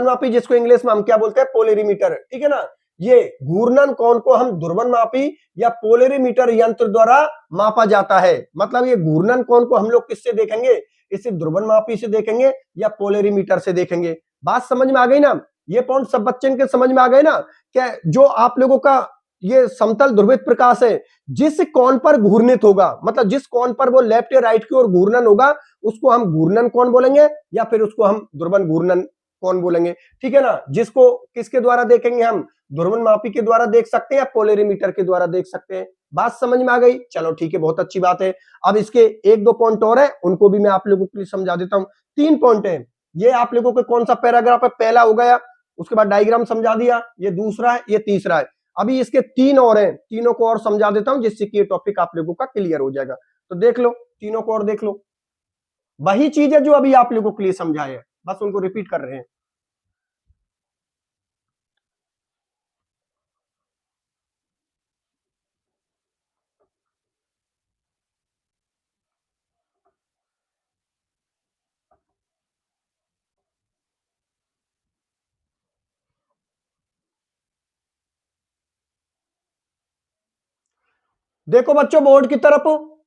मापी जिसको इंग्लिश में हम क्या बोलते हैं, पोलेरीमीटर, ठीक है ना। ये घूर्णन कोण को हम ध्रुवन मापी या पोलेरीमीटर यंत्र द्वारा मापा जाता है। मतलब ये घूर्णन कोण को हम लोग किससे देखेंगे, इसे ध्रुवन मापी से देखेंगे या पोलेरीमीटर से देखेंगे। बात समझ में आ गई ना, ये पॉइंट सब बच्चों के समझ में आ गए ना। क्या जो आप लोगों का ये समतल ध्रुवित प्रकाश है जिस कोण पर घूर्णित होगा, मतलब जिस कोण पर वो लेफ्ट या राइट की ओर घूर्णन होगा उसको हम घूर्णन कोण बोलेंगे या फिर उसको हम ध्रुवन घूर्णन कोण बोलेंगे, ठीक है ना। जिसको किसके द्वारा देखेंगे, हम ध्रुवन मापी के द्वारा देख सकते हैं या पोलेरीमीटर के द्वारा देख सकते हैं। बात समझ में आ गई, चलो ठीक है, बहुत अच्छी बात है। अब इसके एक दो पॉइंट और है, उनको भी मैं आप लोगों के लिए समझा देता हूं। 3 पॉइंट है, ये आप लोगों को कौन सा पैराग्राफ है, पहला हो गया, उसके बाद डायग्राम समझा दिया, ये दूसरा है, ये तीसरा है। अभी इसके 3 और हैं, तीनों को और समझा देता हूं जिससे कि ये टॉपिक आप लोगों का क्लियर हो जाएगा। तो देख लो, तीनों को और देख लो, वही चीज है जो अभी आप लोगों के लिए समझाए है, बस उनको रिपीट कर रहे हैं। देखो बच्चों बोर्ड की तरफ,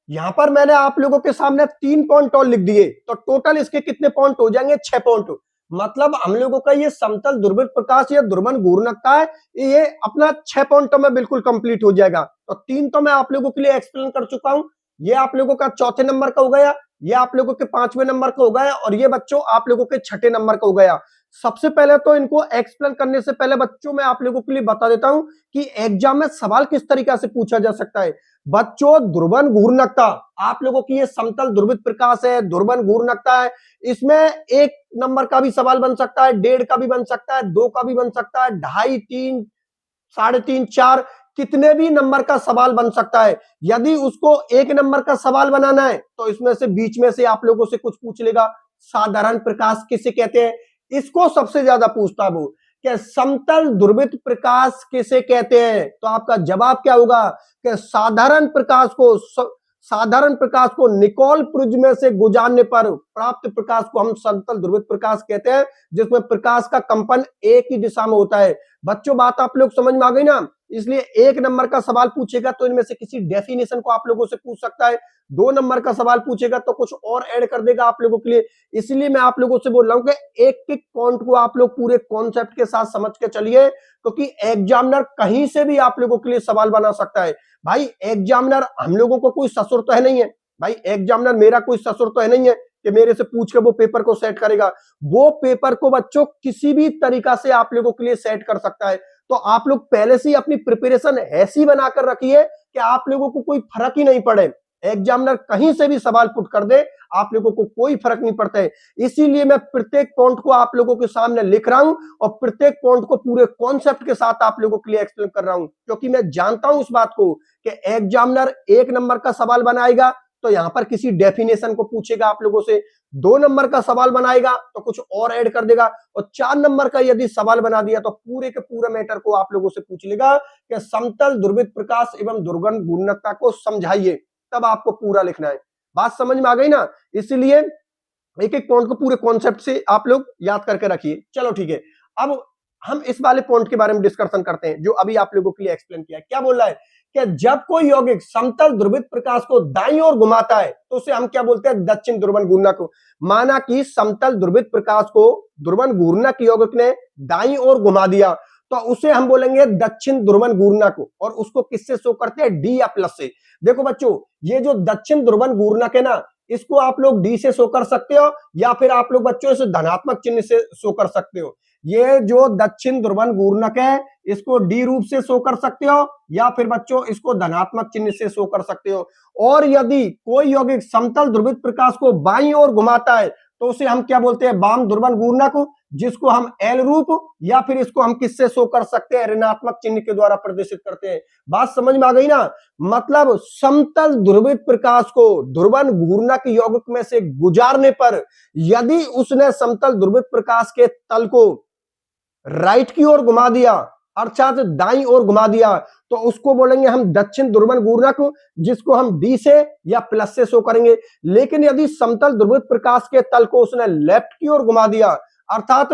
यहां पर मैंने आप लोगों के सामने 3 पॉइंट और लिख दिए, तो टोटल इसके कितने पॉइंट हो जाएंगे, 6 पॉइंट। मतलब हम लोगों का ये समतल ध्रुवित प्रकाश या ध्रुवन घूर्णकता है, ये अपना 6 पॉइंटों में बिल्कुल कंप्लीट हो जाएगा। तो 3 तो मैं आप लोगों के लिए एक्सप्लेन कर चुका हूं, ये आप लोगों का चौथे नंबर का हो गया, ये आप लोगों के 5वें नंबर का हो गया, और ये बच्चों आप लोगों के 6ठे नंबर का हो गया। सबसे पहले तो इनको एक्सप्लेन करने से पहले बच्चों मैं आप लोगों के लिए बता देता हूं कि एग्जाम में सवाल किस तरीके से पूछा जा सकता है। बच्चों ध्रुवन घूर्णकता, आप लोगों की ये समतल ध्रुवित प्रकाश है, ध्रुवन घूर्णकता है, इसमें 1 नंबर का भी सवाल बन सकता है, 1.5 का भी बन सकता है, 2 का भी बन सकता है, 2.5, 3, 3.5, 4, कितने भी नंबर का सवाल बन सकता है। यदि उसको 1 नंबर का सवाल बनाना है तो इसमें से बीच में से आप लोगों से कुछ पूछ लेगा, साधारण प्रकाश किसे कहते हैं, इसको सबसे ज्यादा पूछता है वो, कि समतल ध्रुवित प्रकाश किसे कहते हैं। तो आपका जवाब क्या होगा कि साधारण प्रकाश को निकोल प्रिज्म से गुजारने पर प्राप्त प्रकाश को हम समतल ध्रुवित प्रकाश कहते हैं, जिसमें प्रकाश का कंपन एक ही दिशा में होता है। बच्चों बात आप लोग समझ में आ गई ना। इसलिए 1 नंबर का सवाल पूछेगा तो इनमें से किसी डेफिनेशन को आप लोगों से पूछ सकता है, 2 नंबर का सवाल पूछेगा तो कुछ और ऐड कर देगा आप लोगों के लिए। इसलिए मैं आप लोगों से बोल रहा हूं कि एक पॉइंट को आप लोग पूरे कॉन्सेप्ट के साथ समझ के चलिए, क्योंकि एग्जामिनर कहीं से भी आप लोगों के लिए सवाल बना सकता है। भाई एग्जामिनर हम लोगों को कोई ससुर तो है नहीं है, भाई एग्जामिनर मेरा कोई ससुर तो है नहीं है कि मेरे से पूछ के वो पेपर को सेट करेगा। वो पेपर को बच्चों किसी भी तरीका से आप लोगों के लिए सेट कर सकता है। तो आप लोग पहले से ही अपनी प्रिपरेशन ऐसी बनाकर रखिए कि आप लोगों को कोई फर्क ही नहीं पड़े, एग्जामिनर कहीं से भी सवाल पुट कर दे, आप लोगों को कोई फर्क नहीं पड़ता है। इसीलिए मैं प्रत्येक पॉइंट को आप लोगों के सामने लिख रहा हूं और प्रत्येक पॉइंट को पूरे कॉन्सेप्ट के साथ आप लोगों के लिए एक्सप्लेन कर रहा हूं, क्योंकि मैं जानता हूं इस बात को कि एग्जामिनर 1 नंबर का सवाल बनाएगा तो यहां पर किसी डेफिनेशन को पूछेगा आप लोगों से, 2 नंबर का सवाल बनाएगा तो कुछ और ऐड कर देगा, और 4 नंबर का यदि सवाल बना दिया तो पूरे के पूरे मैटर को आप लोगों से पूछ लेगा कि समतल ध्रुवित प्रकाश एवं ध्रुवन घूर्णकता को समझाइए, तब आपको पूरा लिखना है। बात समझ में आ गई ना। इसलिए एक एक पॉइंट को पूरे कॉन्सेप्ट से आप लोग याद करके रखिए। चलो ठीक है, अब हम इस वाले पॉइंट के बारे में डिस्कशन करते हैं जो अभी आप लोगों के लिए एक्सप्लेन किया। क्या बोल रहा है कि जब कोई यौगिक समतल ध्रुवित प्रकाश को दाईं ओर घुमाता है तो उसे हम क्या बोलते हैं, दक्षिण ध्रुवन घूर्णक। माना कि समतल ध्रुवित प्रकाश को ध्रुवन घूर्णक यौगिक ने दाईं ओर घुमा दिया तो उसे हम बोलेंगे दक्षिण ध्रुवन घूर्णक, और उसको किससे शो करते हैं, डी या प्लस से। देखो बच्चों ये जो दक्षिण ध्रुवन घूर्णक है ना, इसको आप लोग डी से शो कर सकते हो या फिर आप लोग बच्चों इसे धनात्मक चिन्ह से शो कर सकते हो। ये जो दक्षिण ध्रुवन घूर्णक है इसको डी रूप से शो कर सकते हो या फिर बच्चों इसको धनात्मक चिन्ह से शो कर सकते हो। और यदि कोई यौगिक समतल ध्रुवित प्रकाश को बाईं ओर घुमाता है तो उसे हम क्या बोलते हैं, वाम ध्रुवन घूर्णक, जिसको हम एल रूप या फिर इसको हम किससे शो कर सकते हैं, ऋणात्मक चिन्ह के द्वारा प्रदर्शित करते हैं। बात समझ में आ गई ना। मतलब समतल ध्रुवित प्रकाश को ध्रुवन घूर्णक यौगिक में से गुजारने पर यदि उसने समतल ध्रुवित प्रकाश के तल को राइट की ओर घुमा दिया, अर्थात दाईं ओर घुमा दिया, तो उसको बोलेंगे हम दक्षिण ध्रुवन घूर्णक, जिसको हम डी से या प्लस से शो करेंगे। लेकिन यदि समतल ध्रुवित प्रकाश के तल को उसने लेफ्ट की ओर घुमा दिया, अर्थात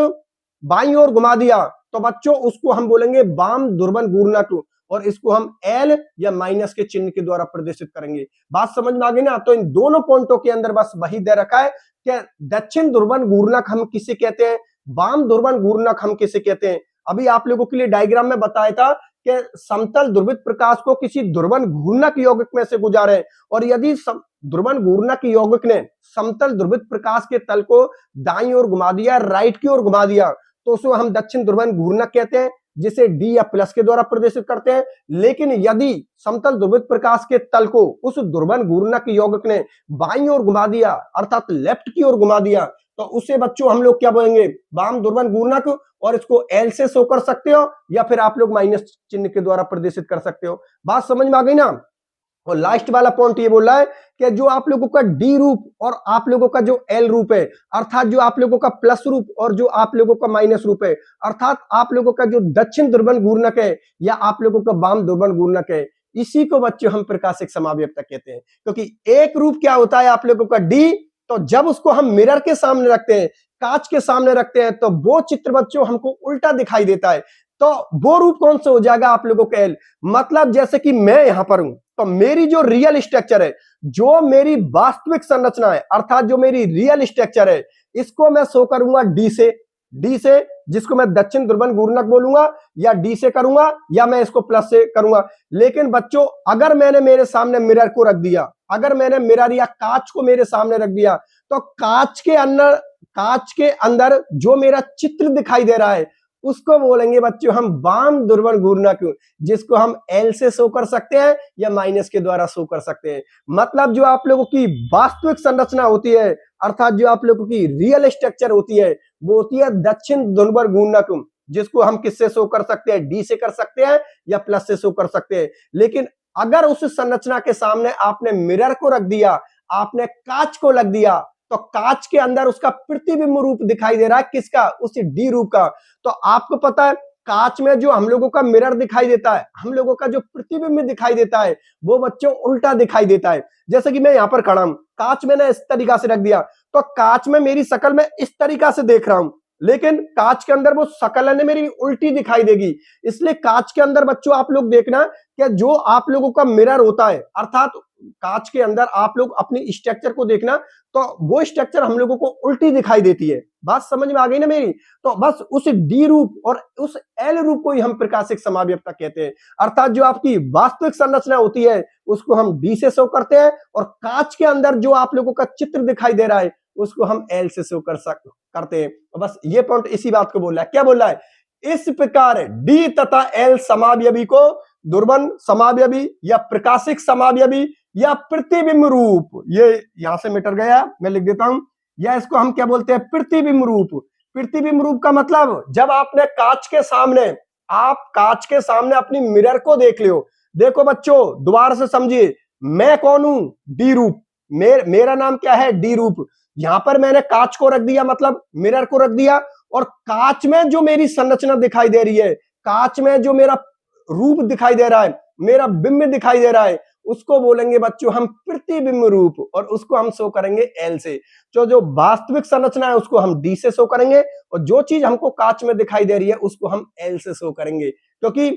बाईं ओर घुमा दिया, तो बच्चों उसको हम बोलेंगे वाम ध्रुवन घूर्णक, और इसको हम एल या माइनस के चिन्ह के द्वारा प्रदर्शित करेंगे। बात समझ में आ गई ना। तो इन दोनों पॉइंटों के अंदर बस वही दे रखा है कि दक्षिण ध्रुवन घूर्णक हम किसे कहते हैं, वाम ध्रुवन घूर्णक हम किसे कहते हैं। अभी आप लोगों के लिए डायग्राम में बताया था कि समतल ध्रुवित प्रकाश को किसी ध्रुवन घूर्णक यौगिक में से गुजारे, और यदि ध्रुवन घूर्णक यौगिक ने समतल ध्रुवित प्रकाश के तल को दाईं ओर घुमा दिया, राइट की ओर घुमा दिया, तो उसको हम दक्षिण ध्रुवन घूर्णक कहते हैं, जिसे डी या प्लस के द्वारा प्रदर्शित करते हैं। लेकिन यदि समतल ध्रुवित प्रकाश के तल को उस ध्रुवन घूर्णक यौगिक ने बाईं ओर घुमा दिया, अर्थात लेफ्ट की ओर घुमा दिया, तो उसे बच्चों हम लोग क्या बोलेंगे, वाम ध्रुवन घूर्णक, और इसको एल से शो कर सकते हो या फिर आप लोग माइनस चिन्ह के द्वारा प्रदर्शित कर सकते हो। बात समझ में आ गई ना। और लास्ट वाला पॉइंट ये बोल रहा है कि जो आप लोगों का डी रूप और आप लोगों का जो एल रूप है, अर्थात जो आप लोगों का प्लस रूप और जो आप लोगों का माइनस रूप है, अर्थात आप लोगों का जो दक्षिण ध्रुवन घूर्णक है या आप लोगों का वाम ध्रुवन घूर्णक है, इसी को बच्चों हम प्रकाशिक समावयवता कहते हैं। क्योंकि एक रूप क्या होता है आप लोगों का डी, तो जब उसको हम मिरर के सामने रखते हैं, कांच के सामने रखते हैं, तो वो चित्र बच्चों हमको उल्टा दिखाई देता है। तो वो रूप कौन सा हो जाएगा आप लोगों का एल। मतलब जैसे कि मैं यहां पर हूं, तो मेरी जो रियल स्ट्रक्चर है, जो मेरी वास्तविक संरचना है, अर्थात जो मेरी रियल स्ट्रक्चर है, इसको मैं शो करूंगा डी से, जिसको मैं दक्षिण ध्रुवन घूर्णक बोलूंगा, या डी से करूंगा या मैं इसको प्लस से करूंगा। लेकिन बच्चों अगर मैंने मेरे सामने मिरर को रख दिया, अगर मैंने मिरर या कांच को मेरे सामने रख दिया, तो कांच के अंदर जो मेरा चित्र दिखाई दे रहा है, उसको बोलेंगे बच्चों हम वाम ध्रुवन घूर्णक, जिसको हम एल से शो कर सकते हैं या माइनस के द्वारा शो कर सकते हैं। मतलब जो आप लोगों की वास्तविक संरचना होती है, अर्थात जो आप लोगों की रियल स्ट्रक्चर होती है, वो होती है दक्षिण ध्रुवन घूर्णक, जिसको हम किससे शो कर सकते हैं, डी से कर सकते हैं या प्लस से शो कर सकते हैं। लेकिन अगर उस संरचना के सामने आपने मिरर को रख दिया, आपने कांच को रख दिया, तो कांच के अंदर उसका प्रतिबिंब रूप दिखाई दे रहा है, किसका, उसी डी रूप का। तो आपको पता है कांच में जो हम लोगों का मिरर दिखाई देता है, हम लोगों का जो प्रतिबिंब दिखाई देता है, वो बच्चों उल्टा दिखाई देता है। जैसे कि मैं यहां पर खड़ा हूं, कांच मैंने इस तरीका से रख दिया, तो कांच में मेरी शक्ल में इस तरीका से देख रहा हूं, लेकिन कांच के अंदर वो शक्ल है मेरी उल्टी दिखाई देगी। इसलिए कांच के अंदर बच्चों आप लोग देखना कि जो आप लोगों का मिरर होता है, अर्थात कांच के अंदर आप लोग अपनी स्ट्रक्चर को देखना, तो वो स्ट्रक्चर हम लोगों को उल्टी दिखाई देती है। बात समझ में आ गई ना मेरी। तो बस उस डी रूप और उस एल रूप को ही हम प्रकाशिक समावयवता कहते हैं। अर्थात जो आपकी वास्तविक संरचना होती है, उसको हम डी से शो करते हैं, और कांच के अंदर जो आप लोगों का चित्र दिखाई दे रहा है, उसको हम एल से शो करते हैं। तो बस ये पॉइंट इसी बात को बोल रहा है। क्या बोल रहा है, इस प्रकार डी तथा एल समावयवी को ध्रुवन समावयवी या प्रकाशिक समावयवी या प्रतिबिंब रूप, ये यहां से मिटर गया, मैं लिख देता हूं, या इसको हम क्या बोलते हैं, प्रतिबिंब रूप। प्रतिबिंब रूप का मतलब जब आपने कांच के सामने अपनी मिरर को देख लियो। देखो बच्चों दोबारा से समझिए, मैं कौन हूं, डी रूप, मेरा नाम क्या है, डी रूप। यहां पर मैंने कांच को रख दिया, मतलब मिरर को रख दिया, और कांच में जो मेरी संरचना दिखाई दे रही है, कांच में जो मेरा रूप दिखाई दे रहा है, मेरा बिंब दिखाई दे रहा है, उसको बोलेंगे बच्चों हम प्रतिबिंब रूप, और उसको हम शो करेंगे एल से। जो वास्तविक संरचना है उसको हम डी से शो करेंगे, और जो चीज हमको कांच में दिखाई दे रही है उसको हम एल से शो करेंगे। क्योंकि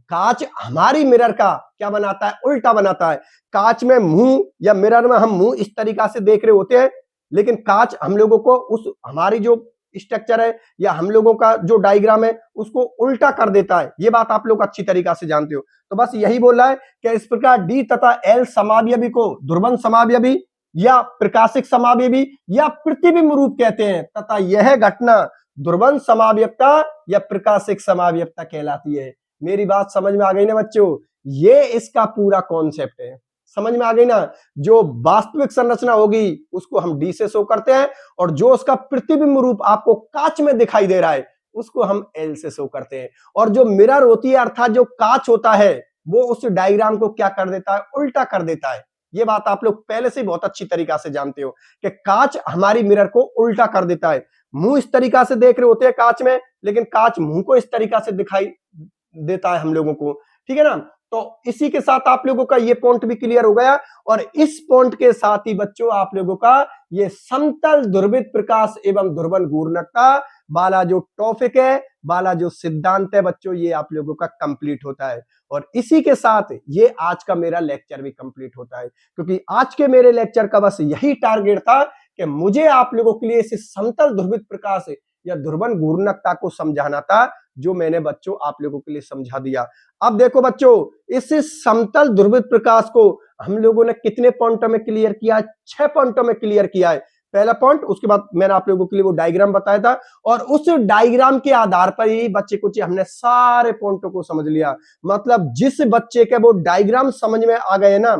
कांच हमारी मिरर का क्या बनाता है, उल्टा बनाता है। कांच में मुंह या मिरर में हम मुंह इस तरीका से देख रहे होते हैं, लेकिन कांच हम लोगों को उस हमारी जो स्ट्रक्चर है या हम लोगों का जो डायग्राम है उसको उल्टा कर देता है। ये बात आप लोग अच्छी तरीका से जानते हो। तो बस यही बोल रहा है कि इस प्रकार डी तथा एल समावयवी को ध्रुवन समावयवी या प्रकाशिक समावयवी या प्रतिबिंब रूप कहते हैं, तथा यह घटना ध्रुवन समावयवता या प्रकाशिक समावयवता कहलाती है। मेरी बात समझ में आ गई ना बच्चों, ये इसका पूरा कॉन्सेप्ट है। समझ में आ गई ना। जो वास्तविक संरचना होगी उसको हम डी से शो करते हैं, और जो उसका प्रतिबिंब रूप आपको कांच में दिखाई दे रहा है उसको हम एल से शो करते हैं। और जो मिरर होती है अर्थात जो कांच होता है वो उस डायग्राम को क्या कर देता है, उल्टा कर देता है। ये बात आप लोग पहले से बहुत अच्छी तरीका से जानते हो कि कांच हमारी मिरर को उल्टा कर देता है। मुंह इस तरीका से देख रहे होते हैं कांच में, लेकिन कांच मुंह को इस तरीका से दिखाई देता है हम लोगों को, ठीक है ना। तो इसी के साथ आप लोगों का ये पॉइंट भी क्लियर हो गया, और इस पॉइंट के साथ ही बच्चों आप लोगों का ये समतल ध्रुवित प्रकाश एवं ध्रुवन घूर्णकता वाला जो टॉपिक है, वाला जो सिद्धांत है बच्चों, ये आप लोगों का कंप्लीट होता है। और इसी के साथ ये आज का मेरा लेक्चर भी कंप्लीट होता है, क्योंकि आज के मेरे लेक्चर का बस यही टारगेट था कि मुझे आप लोगों के लिए इस समतल ध्रुवित प्रकाश या ध्रुवन घूर्णकता को समझाना था, जो मैंने बच्चों आप लोगों के लिए समझा दिया। अब देखो बच्चों, इस समतल ध्रुवित प्रकाश को हम लोगों ने कितने पॉइंटों में क्लियर किया? 6 पॉइंटों में क्लियर किया है। पहला पॉइंट, उसके बाद मैंने आप लोगों के लिए वो डायग्राम बताया था, और उस डायग्राम के आधार पर ही बच्चे कुछ हमने सारे पॉइंटों को समझ लिया। मतलब जिस बच्चे के वो डायग्राम समझ में आ गए ना,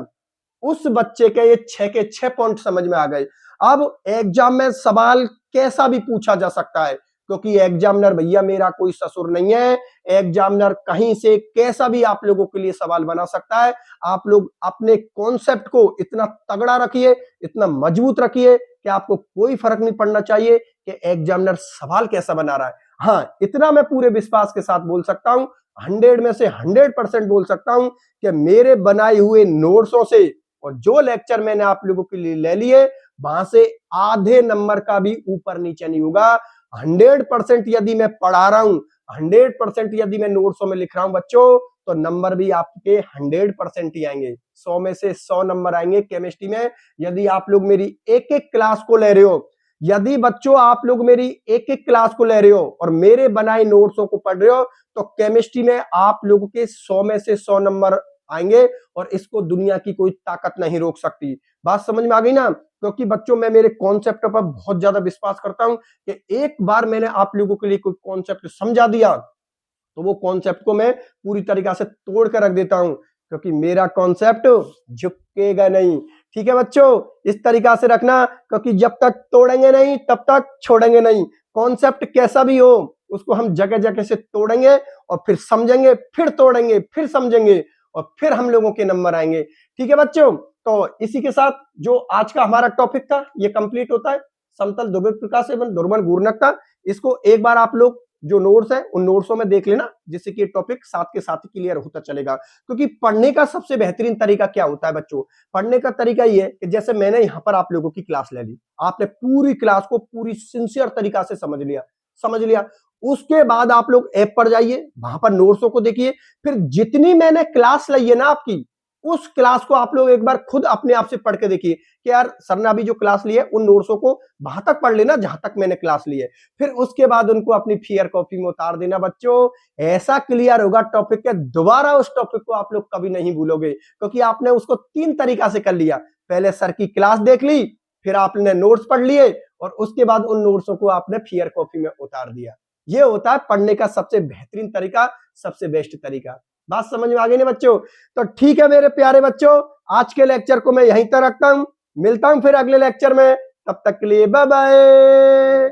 उस बच्चे के ये 6 के 6 पॉइंट समझ में आ गए। अब एग्जाम में सवाल कैसा भी पूछा जा सकता है, क्योंकि एग्जामिनर भैया मेरा कोई ससुर नहीं है। एग्जामिनर कहीं से कैसा भी आप लोगों के लिए सवाल बना सकता है। आप लोग अपने कॉन्सेप्ट को इतना तगड़ा रखिए, इतना मजबूत रखिए कि आपको कोई फर्क नहीं पड़ना चाहिए कि एग्जामिनर सवाल कैसा बना रहा है। हाँ, इतना मैं पूरे विश्वास के साथ बोल सकता हूं, 100 में से 100% बोल सकता हूं कि मेरे बनाए हुए नोट्सों से और जो लेक्चर मैंने आप लोगों के लिए ले लिए, वहां से आधे नंबर का भी ऊपर नीचे नहीं होगा। 100% यदि मैं पढ़ा रहा हूं, 100% यदि मैं नोट्सों में लिख रहा हूं बच्चों, तो नंबर भी आपके 100% ही आएंगे। 100 में से 100 नंबर आएंगे केमिस्ट्री में, यदि आप लोग मेरी एक एक क्लास को ले रहे हो। यदि बच्चों आप लोग मेरी एक एक क्लास को ले रहे हो और मेरे बनाए नोट्सों को पढ़ रहे हो, तो केमिस्ट्री में आप लोगों के 100 में से 100 नंबर आएंगे, और इसको दुनिया की कोई ताकत नहीं रोक सकती। बात समझ में आ गई ना। क्योंकि बच्चों मैं मेरे कॉन्सेप्ट पर बहुत ज्यादा विश्वास करता हूं कि एक बार मैंने आप लोगों के लिए कोई कॉन्सेप्ट समझा दिया, तो वो कॉन्सेप्ट को मैं पूरी तरीके से तोड़ कर रख देता हूं, क्योंकि मेरा कॉन्सेप्ट झुकेगा नहीं। ठीक है बच्चों, इस तरीका से रखना, क्योंकि जब तक तोड़ेंगे नहीं तब तक छोड़ेंगे नहीं। कॉन्सेप्ट कैसा भी हो उसको हम जगह जगह से तोड़ेंगे, और फिर समझेंगे, फिर तोड़ेंगे, फिर समझेंगे, और फिर हम लोगों के नंबर आएंगे। ठीक है बच्चों, तो इसी के साथ जो आज का हमारा टॉपिक था ये कंप्लीट होता है, समतल ध्रुवित प्रकाश एवं ध्रुवन घूर्णकता। इसको एक बार आप लोग जो नोट्स है उन नोट्सों में देख लेना, जिससे कि टॉपिक साथ के साथ ही क्लियर होता चलेगा। क्योंकि पढ़ने का सबसे बेहतरीन तरीका क्या होता है बच्चों? पढ़ने का तरीका ये है कि जैसे मैंने यहाँ पर आप लोगों की क्लास ले ली, आपने पूरी क्लास को पूरी सिंसियर तरीका से समझ लिया। उसके बाद आप लोग ऐप पर जाइए, वहां पर नोट्सों को देखिए, फिर जितनी मैंने क्लास ली है ना आपकी, उस क्लास को आप लोग एक बार खुद अपने आप से पढ़ के देखिए कि यार सर ने अभी जो क्लास ली है उन नोट्सों को वहां तक पढ़ लेना जहां तक मैंने क्लास ली है। फिर उसके बाद उनको अपनी फेयर कॉपी में उतार देना बच्चों। ऐसा क्लियर होगा टॉपिक के, दोबारा उस टॉपिक को आप लोग कभी नहीं भूलोगे, क्योंकि आपने उसको 3 तरीका से कर लिया। पहले सर की क्लास देख ली, फिर आपने नोट्स पढ़ लिए, और उसके बाद उन नोट्सों को आपने फेयर कॉपी में उतार दिया। ये होता है पढ़ने का सबसे बेहतरीन तरीका, सबसे बेस्ट तरीका। बात समझ में आ गई ना बच्चों? तो ठीक है मेरे प्यारे बच्चों, आज के लेक्चर को मैं यहीं तक रखता हूं। मिलता हूं फिर अगले लेक्चर में, तब तक के लिए बाय बाय।